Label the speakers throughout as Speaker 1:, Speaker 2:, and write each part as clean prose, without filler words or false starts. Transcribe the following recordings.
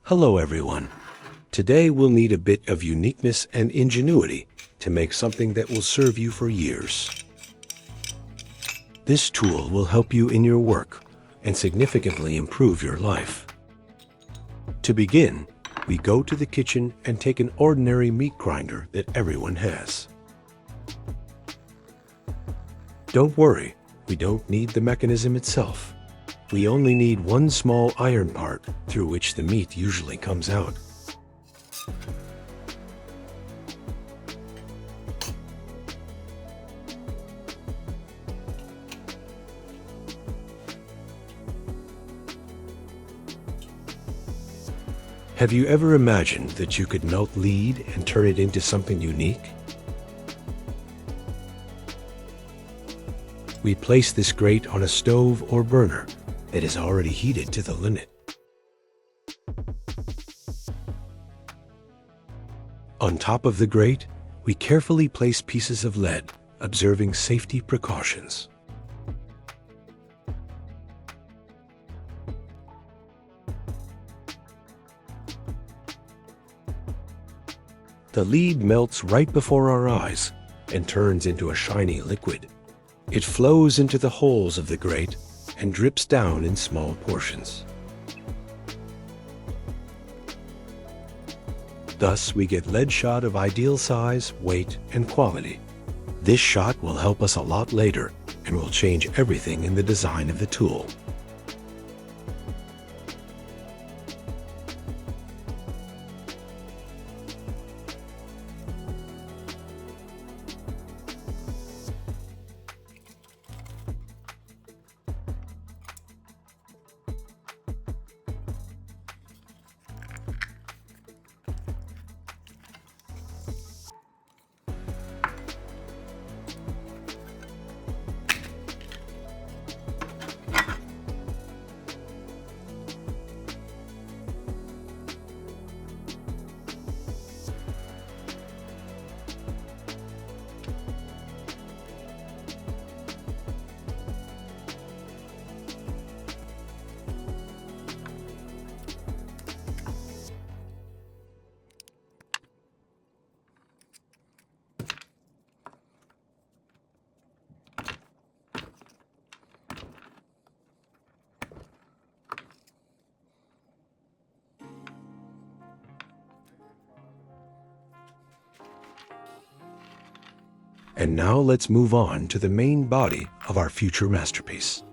Speaker 1: Hello everyone. Today we'll need a bit of uniqueness and ingenuity to make something that will serve you for years. This tool will help you in your work and significantly improve your life. To begin, we go to the kitchen and take an ordinary meat grinder that everyone has. Don't worry, we don't need the mechanism itself. We only need one small iron part through which the meat usually comes out. Have you ever imagined that you could melt lead and turn it into something unique? We place this grate on a stove or burner that is already heated to the limit. On top of the grate, we carefully place pieces of lead, observing safety precautions. The lead melts right before our eyes and turns into a shiny liquid. It flows into the holes of the grate and drips down in small portions. Thus, we get lead shot of ideal size, weight, and quality. This shot will help us a lot later and will change everything in the design of the tool. And now let's move on to the main body of our future masterpiece.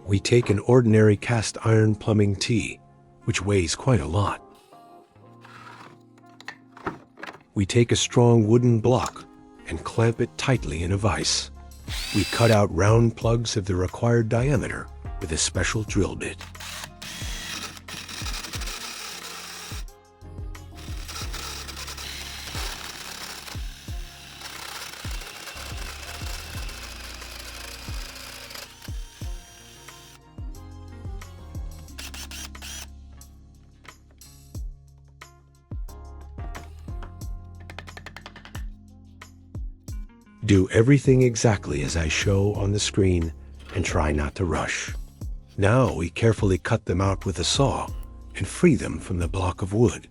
Speaker 1: We take an ordinary cast iron plumbing tee, which weighs quite a lot. We take a strong wooden block and clamp it tightly in a vise. We cut out round plugs of the required diameter with a special drill bit. Do everything exactly as I show on the screen and try not to rush. Now we carefully cut them out with a saw and free them from the block of wood.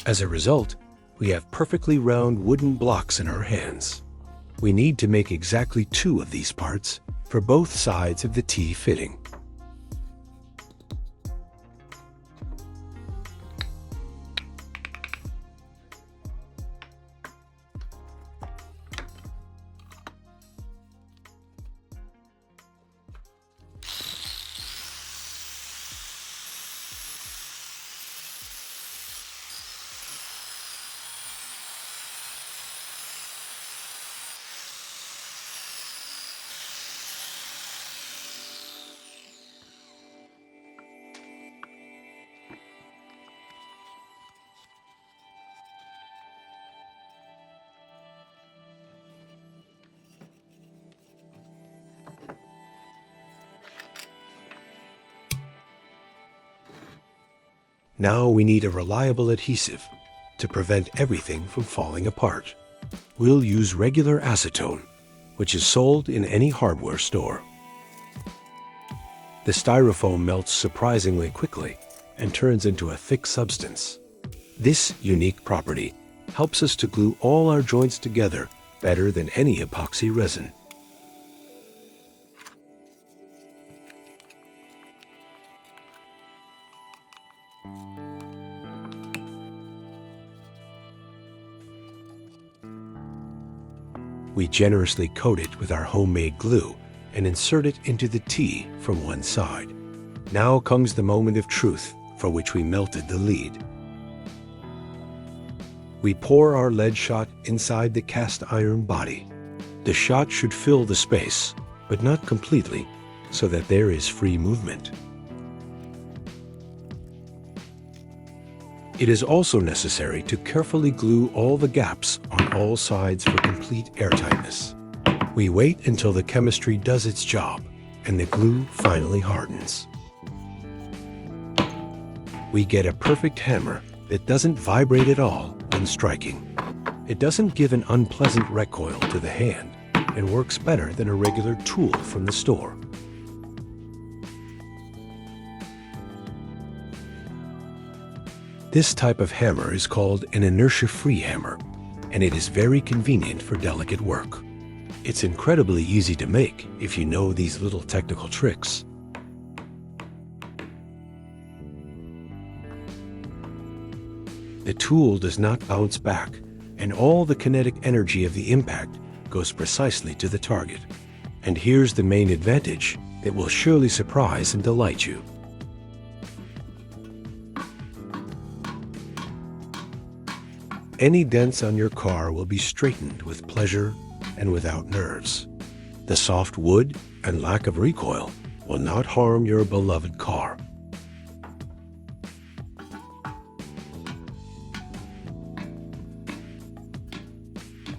Speaker 1: As a result, we have perfectly round wooden blocks in our hands. We need to make exactly 2 of these parts for both sides of the T fitting. Now we need a reliable adhesive to prevent everything from falling apart. We'll use regular acetone, which is sold in any hardware store. The styrofoam melts surprisingly quickly and turns into a thick substance. This unique property helps us to glue all our joints together better than any epoxy resin. We generously coat it with our homemade glue and insert it into the T from one side. Now comes the moment of truth for which we melted the lead. We pour our lead shot inside the cast iron body. The shot should fill the space, but not completely, so that there is free movement. It is also necessary to carefully glue all the gaps on all sides for complete airtightness. We wait until the chemistry does its job and the glue finally hardens. We get a perfect hammer that doesn't vibrate at all when striking. It doesn't give an unpleasant recoil to the hand and works better than a regular tool from the store. This type of hammer is called an inertia-free hammer, and it is very convenient for delicate work. It's incredibly easy to make if you know these little technical tricks. The tool does not bounce back, and all the kinetic energy of the impact goes precisely to the target. And here's the main advantage that will surely surprise and delight you. Any dents on your car will be straightened with pleasure and without nerves. The soft wood and lack of recoil will not harm your beloved car.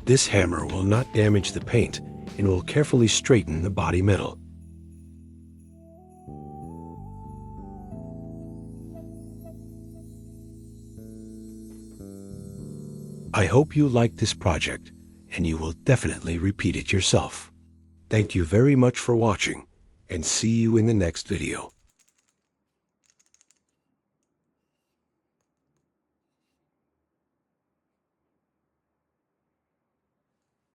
Speaker 1: This hammer will not damage the paint and will carefully straighten the body metal. I hope you liked this project, and you will definitely repeat it yourself. Thank you very much for watching, and see you in the next video.